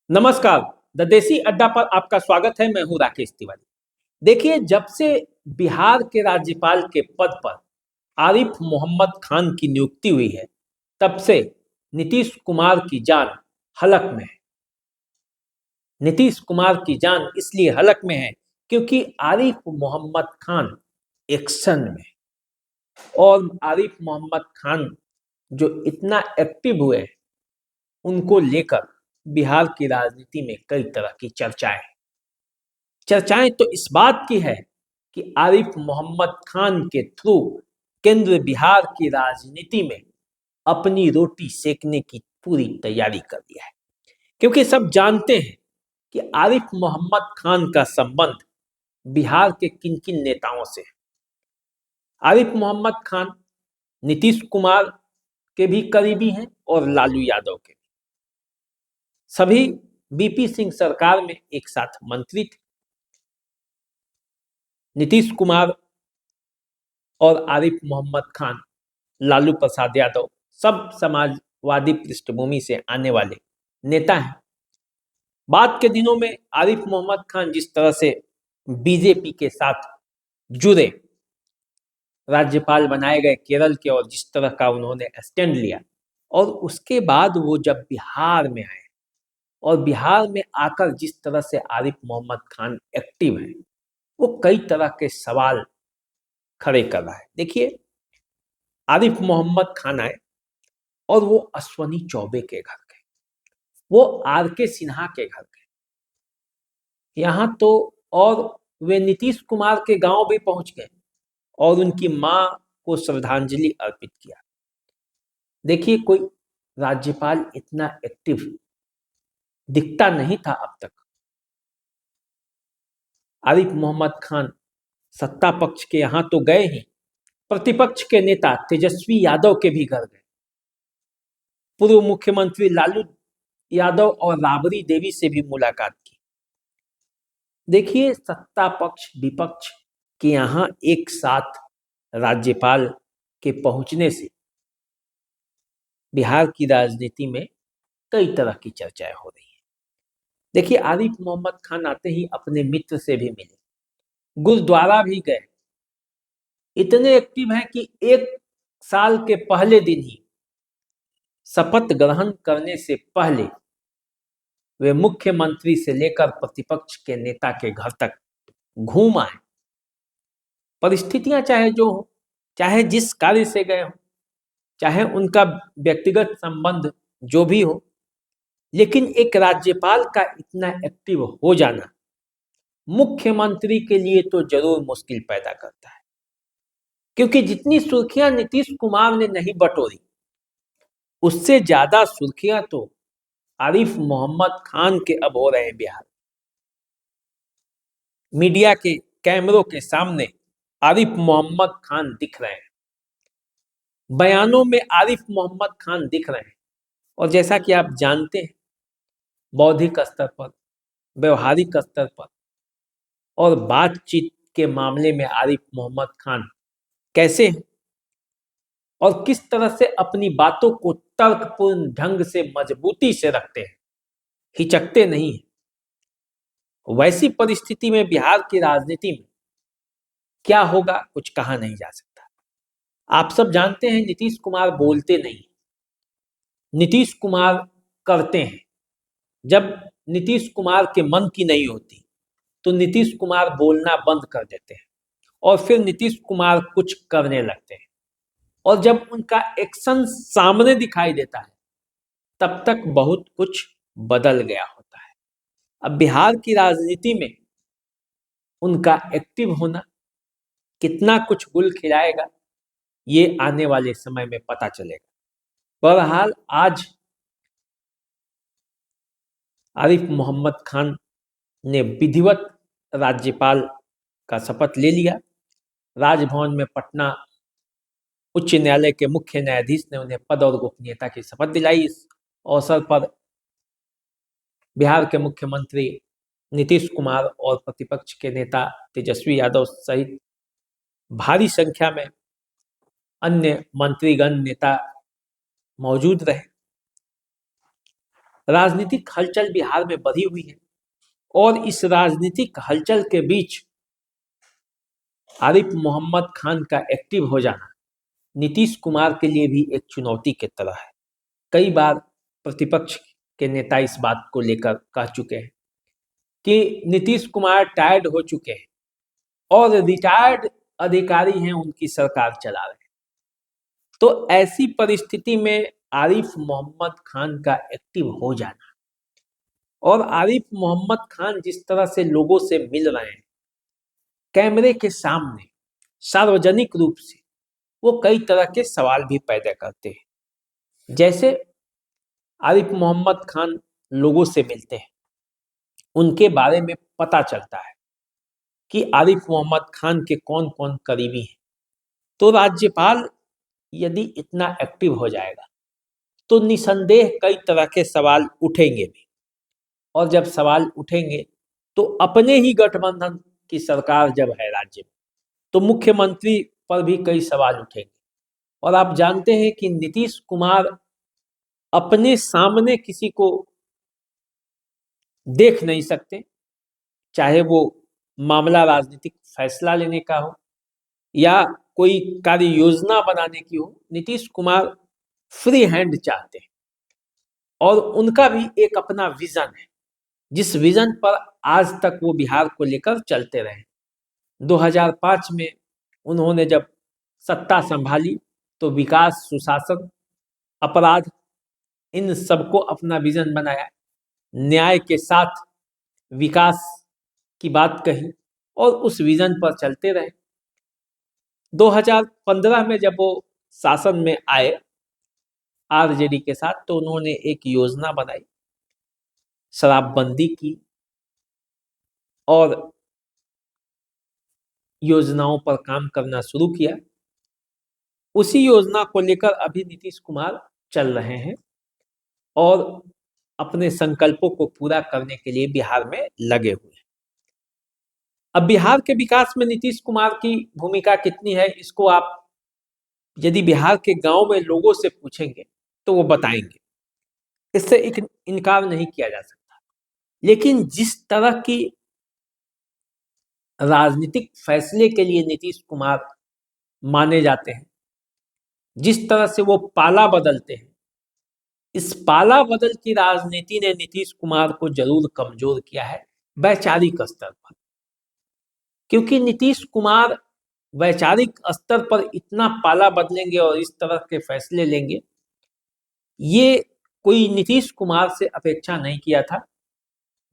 नमस्कार। द देसी अड्डा पर आपका स्वागत है। मैं हूं राकेश तिवारी। देखिए, जब से बिहार के राज्यपाल के पद पर आरिफ मोहम्मद खान की नियुक्ति हुई है, तब से नीतीश कुमार की जान हलक में है। नीतीश कुमार की जान इसलिए हलक में है क्योंकि आरिफ मोहम्मद खान एक्शन में है। और आरिफ मोहम्मद खान जो इतना एक्टिव हुए हैं, उनको लेकर बिहार की राजनीति में कई तरह की चर्चाएं हैं। चर्चाएं तो इस बात की है कि आरिफ मोहम्मद खान के थ्रू केंद्र बिहार की राजनीति में अपनी रोटी सेकने की पूरी तैयारी कर लिया है, क्योंकि सब जानते हैं कि आरिफ मोहम्मद खान का संबंध बिहार के किन किन नेताओं से है। आरिफ मोहम्मद खान नीतीश कुमार के भी करीबी हैं और लालू यादव के। सभी बीपी सिंह सरकार में एक साथ मंत्री थे। नीतीश कुमार और आरिफ मोहम्मद खान, लालू प्रसाद यादव सब समाजवादी पृष्ठभूमि से आने वाले नेता हैं। बाद के दिनों में आरिफ मोहम्मद खान जिस तरह से बीजेपी के साथ जुड़े, राज्यपाल बनाए गए केरल के, और जिस तरह का उन्होंने स्टैंड लिया, और उसके बाद वो जब बिहार में आए और बिहार में आकर जिस तरह से आरिफ मोहम्मद खान एक्टिव है, वो कई तरह के सवाल खड़े कर रहा है। देखिए, आरिफ मोहम्मद खान आए और वो अश्वनी चौबे के घर गए, वो आर के सिन्हा के घर गए, यहाँ तो, और वे नीतीश कुमार के गांव भी पहुंच गए और उनकी मां को श्रद्धांजलि अर्पित किया। देखिए, कोई राज्यपाल इतना एक्टिव दिखता नहीं था अब तक। आरिफ मोहम्मद खान सत्ता पक्ष के यहां तो गए ही, प्रतिपक्ष के नेता तेजस्वी यादव के भी घर गए, पूर्व मुख्यमंत्री लालू यादव और राबड़ी देवी से भी मुलाकात की। देखिए, सत्ता पक्ष विपक्ष के यहाँ एक साथ राज्यपाल के पहुंचने से बिहार की राजनीति में कई तरह की चर्चाएं हो रही हैं। देखिए, आरिफ मोहम्मद खान आते ही अपने मित्र से भी मिले, गुरुद्वारा भी गए। इतने एक्टिव हैं कि एक साल के पहले दिन ही, शपथ ग्रहण करने से पहले, वे मुख्यमंत्री से लेकर प्रतिपक्ष के नेता के घर तक घूम आए। परिस्थितियां चाहे जो हो, चाहे जिस कार्य से गए हो, चाहे उनका व्यक्तिगत संबंध जो भी हो, लेकिन एक राज्यपाल का इतना एक्टिव हो जाना मुख्यमंत्री के लिए तो जरूर मुश्किल पैदा करता है। क्योंकि जितनी सुर्खियां नीतीश कुमार ने नहीं बटोरी, उससे ज्यादा सुर्खियां तो आरिफ मोहम्मद खान के अब हो रहे हैं बिहार। मीडिया के कैमरों के सामने आरिफ मोहम्मद खान दिख रहे हैं, बयानों में आरिफ मोहम्मद खान दिख रहे हैं। और जैसा कि आप जानते हैं, बौद्धिक स्तर पर, व्यवहारिक स्तर पर और बातचीत के मामले में आरिफ मोहम्मद खान कैसे हैं और किस तरह से अपनी बातों को तर्कपूर्ण ढंग से मजबूती से रखते हैं, हिचकते नहीं हैं। वैसी परिस्थिति में बिहार की राजनीति में क्या होगा, कुछ कहा नहीं जा सकता। आप सब जानते हैं, नीतीश कुमार बोलते नहीं, नीतीश कुमार करते हैं। जब नीतीश कुमार के मन की नहीं होती तो नीतीश कुमार बोलना बंद कर देते हैं और फिर नीतीश कुमार कुछ करने लगते हैं, और जब उनका एक्शन सामने दिखाई देता है, तब तक बहुत कुछ बदल गया होता है। अब बिहार की राजनीति में उनका एक्टिव होना कितना कुछ गुल खिलाएगा, ये आने वाले समय में पता चलेगा। बहरहाल, आज आरिफ मोहम्मद खान ने विधिवत राज्यपाल का शपथ ले लिया। राजभवन में पटना उच्च न्यायालय के मुख्य न्यायाधीश ने उन्हें पद और गोपनीयता की शपथ दिलाई। इस अवसर पर बिहार के मुख्यमंत्री नीतीश कुमार और प्रतिपक्ष के नेता तेजस्वी यादव सहित भारी संख्या में अन्य मंत्रीगण, नेता मौजूद रहे। राजनीतिक हलचल बिहार में बढ़ी हुई है और इस राजनीतिक हलचल के बीच आरिफ मोहम्मद खान का एक्टिव हो जाना नीतीश कुमार के लिए भी एक चुनौती की तरह है। कई बार प्रतिपक्ष के नेता इस बात को लेकर कह चुके हैं कि नीतीश कुमार टायर्ड हो चुके हैं और रिटायर्ड अधिकारी हैं, उनकी सरकार चला रहे हैं। तो ऐसी परिस्थिति में आरिफ मोहम्मद खान का एक्टिव हो जाना और आरिफ मोहम्मद खान जिस तरह से लोगों से मिल रहे हैं कैमरे के सामने सार्वजनिक रूप से, वो कई तरह के सवाल भी पैदा करते हैं। जैसे आरिफ मोहम्मद खान लोगों से मिलते हैं, उनके बारे में पता चलता है कि आरिफ मोहम्मद खान के कौन कौन करीबी हैं। तो राज्यपाल यदि इतना एक्टिव हो जाएगा तो निसंदेह कई तरह के सवाल उठेंगे भी, और जब सवाल उठेंगे तो अपने ही गठबंधन की सरकार जब है राज्य में तो मुख्यमंत्री पर भी कई सवाल उठेंगे। और आप जानते हैं कि नीतीश कुमार अपने सामने किसी को देख नहीं सकते, चाहे वो मामला राजनीतिक फैसला लेने का हो या कोई कार्य योजना बनाने की हो। नीतीश कुमार फ्री हैंड चाहते हैं और उनका भी एक अपना विजन है, जिस विजन पर आज तक वो बिहार को लेकर चलते रहे। 2005 में उन्होंने जब सत्ता संभाली तो विकास, सुशासन, अपराध, इन सबको अपना विजन बनाया, न्याय के साथ विकास की बात कही और उस विजन पर चलते रहे। 2015 में जब वो शासन में आए आरजेडी के साथ तो उन्होंने एक योजना बनाई, शराबबंदी की और योजनाओं पर काम करना शुरू किया। उसी योजना को लेकर अभी नीतीश कुमार चल रहे हैं और अपने संकल्पों को पूरा करने के लिए बिहार में लगे हुए हैं। अब बिहार के विकास में नीतीश कुमार की भूमिका कितनी है, इसको आप यदि बिहार के गांव में लोगों से पूछेंगे तो वो बताएंगे, इससे एक इनकार नहीं किया जा सकता। लेकिन जिस तरह की राजनीतिक फैसले के लिए नीतीश कुमार माने जाते हैं, जिस तरह से वो पाला बदलते हैं, इस पाला बदल की राजनीति ने नीतीश कुमार को जरूर कमजोर किया है वैचारिक स्तर पर। क्योंकि नीतीश कुमार वैचारिक स्तर पर इतना पाला बदलेंगे और इस तरह के फैसले लेंगे, ये कोई नीतीश कुमार से अपेक्षा नहीं किया था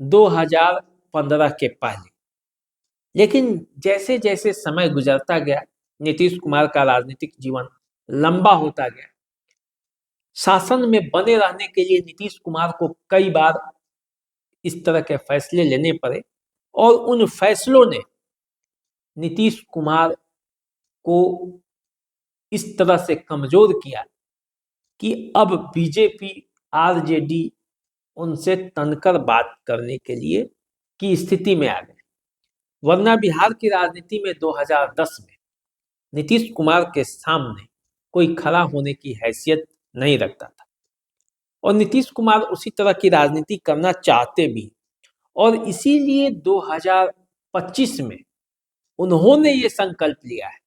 2015 के पहले। लेकिन जैसे जैसे समय गुजरता गया, नीतीश कुमार का राजनीतिक जीवन लंबा होता गया, शासन में बने रहने के लिए नीतीश कुमार को कई बार इस तरह के फैसले लेने पड़े और उन फैसलों ने नीतीश कुमार को इस तरह से कमजोर किया कि अब बीजेपी, आरजेडी उनसे तनकर बात करने के लिए की स्थिति में आ गए। वरना बिहार की राजनीति में 2010 में नीतीश कुमार के सामने कोई खड़ा होने की हैसियत नहीं रखता था और नीतीश कुमार उसी तरह की राजनीति करना चाहते भी, और इसीलिए 2025 में उन्होंने ये संकल्प लिया है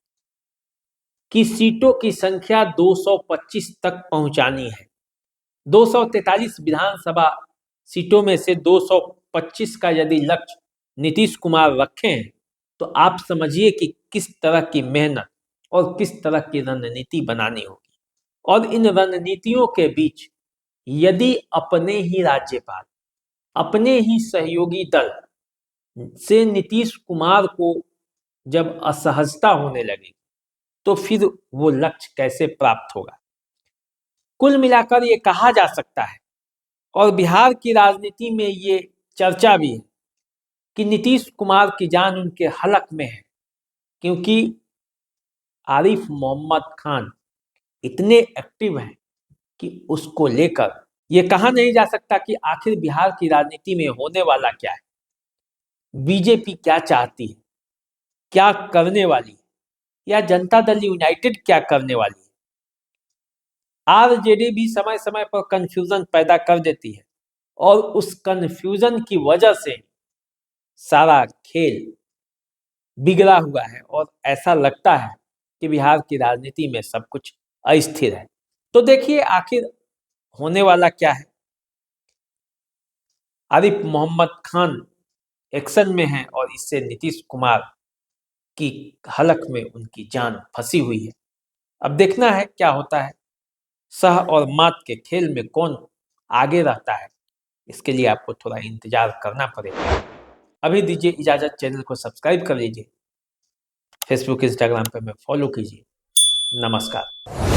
कि सीटों की संख्या 225 तक पहुंचानी है। 243 विधानसभा सीटों में से 225 का यदि लक्ष्य नीतीश कुमार रखे हैं तो आप समझिए कि किस तरह की मेहनत और किस तरह की रणनीति बनानी होगी। और इन रणनीतियों के बीच यदि अपने ही राज्यपाल, अपने ही सहयोगी दल से नीतीश कुमार को जब असहजता होने लगी तो फिर वो लक्ष्य कैसे प्राप्त होगा। कुल मिलाकर ये कहा जा सकता है और बिहार की राजनीति में ये चर्चा भी है कि नीतीश कुमार की जान उनके हलक में है, क्योंकि आरिफ मोहम्मद खान इतने एक्टिव हैं कि उसको लेकर ये कहा नहीं जा सकता कि आखिर बिहार की राजनीति में होने वाला क्या है, बीजेपी क्या चाहती है, क्या करने वाली है, या जनता दल यूनाइटेड क्या करने वाली है। आरजेडी भी समय समय पर कंफ्यूजन पैदा कर देती है और उस कन्फ्यूजन की वजह से सारा खेल बिगड़ा हुआ है और ऐसा लगता है कि बिहार की राजनीति में सब कुछ अस्थिर है। तो देखिए आखिर होने वाला क्या है। आरिफ मोहम्मद खान एक्शन में है और इससे नीतीश कुमार की हलक में उनकी जान फंसी हुई है। अब देखना है क्या होता है। सह और मात के खेल में कौन आगे रहता है, इसके लिए आपको थोड़ा इंतजार करना पड़ेगा। अभी दीजिए इजाजत, चैनल को सब्सक्राइब कर लीजिए, फेसबुक इंस्टाग्राम पर मैं फॉलो कीजिए। नमस्कार।